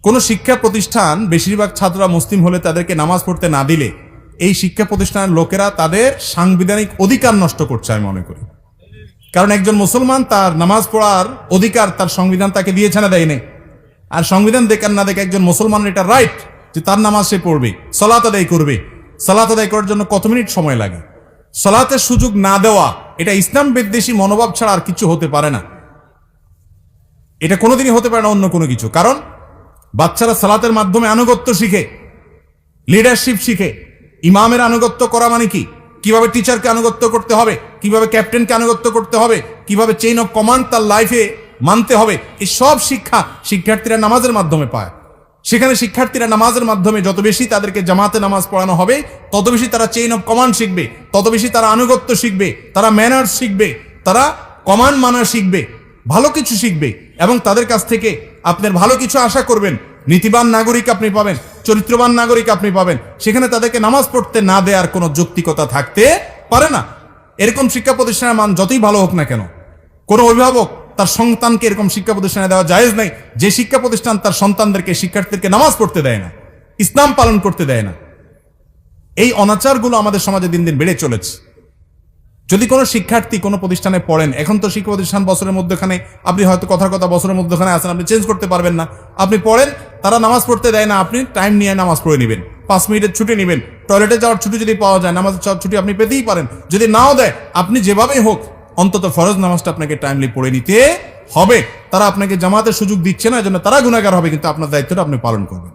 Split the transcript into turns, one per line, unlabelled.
কোনো শিক্ষা প্রতিষ্ঠান বেশিরভাগ ছাত্ররা মুসলিম হলে তাদেরকে নামাজ পড়তে না দিলে এই শিক্ষা প্রতিষ্ঠানের লোকেরা তাদের সাংবিধানিক অধিকার নষ্ট করছে আমি মনে করি। কারণ একজন মুসলমান তার নামাজ পড়ার অধিকার তার সংবিধান তাকে দিয়েছে না, দেয়নি। আর সংবিধান দেখার না দেখে একজন মুসলমানের এটা রাইট যে তার নামাজ সে পড়বে, সালাত আদায় করবে। সালাত আদায় করার জন্য কত মিনিট সময় লাগে? সালাতের সুযোগ না দেওয়া এটা ইসলাম বিদ্বেষী মনোভাব ছাড়া আর কিছু হতে পারে না। এটা কোনোদিনই হতে পারে না অন্য কোনো কিছু। কারণ বাচ্চারা সালাতের মাধ্যমে আনুগত্য শিখে, লিডারশিপ শিখে। ইমামের আনুগত্য করা মানে কি? কিভাবে টিচারকে আনুগত্য করতে হবে, কিভাবে ক্যাপ্টেনকে আনুগত্য করতে হবে, কিভাবে চেইন অফ কমান্ড তার লাইফে মানতে হবে, এই সব শিক্ষা শিক্ষার্থীরা নামাজের মাধ্যমে পায়। সেখানে শিক্ষার্থীরা নামাজের মাধ্যমে যত বেশি তাদেরকে জামাতে নামাজ পড়ানো হবে, তত বেশি তারা চেইন অফ কমান্ড শিখবে, তত বেশি তারা আনুগত্য শিখবে, তারা ম্যানার্স শিখবে, তারা কমান্ড মানা শিখবে, ভালো কিছু শিখবে। এবং তাদের কাছ থেকে আপনার ভালো কিছু আশা করবেন। নীতিবান নাগরিক আপনি পাবেন, চরিত্রবান নাগরিক আপনি পাবেন। সেখানে তাদেরকে নামাজ পড়তে না দেওয়ার কোনো যৌক্তিকতা থাকতে পারে না। এরকম শিক্ষা প্রতিষ্ঠানের মান যতই ভালো হোক না কেন, কোনো অভিভাবক তার সন্তানকে এরকম শিক্ষা প্রতিষ্ঠানে দেওয়া জায়েজ নাই যে শিক্ষা প্রতিষ্ঠান তার সন্তানদেরকে, শিক্ষার্থীদেরকে নামাজ পড়তে দেয় না, ইসলাম পালন করতে দেয় না। এই অনাচারগুলো আমাদের সমাজে দিন দিন বেড়ে চলেছে। যদি কোনো শিক্ষার্থী কোনো প্রতিষ্ঠানে পড়েন, এখন তো শিক্ষা প্রতিষ্ঠান বছরের মধ্যখানে, আপনি হয়তো কথার কথা বছরের মধ্যখানে আছেন, আপনি চেঞ্জ করতে পারবেন না। আপনি পড়েন, তারা নামাজ পড়তে দেয় না, আপনি টাইম নিয়ে নামাজ পড়ে নেবেন, 5 মিনিটের ছুটি নেবেন। টয়লেটে যাওয়ার ছুটি যদি পাওয়া যায়, নামাজের যাওয়ার ছুটি আপনি পেতেই পারেন। যদি নাও দেয়, আপনি যেভাবেই হোক অন্তত ফরজ নামাজটা আপনাকে টাইমলি পড়ে নিতে হবে। তারা আপনাকে জামাতের সুযোগ দিচ্ছে না, এজন্য তারা গুনাহগার হবে, কিন্তু আপনার দায়িত্বটা আপনি পালন করবেন।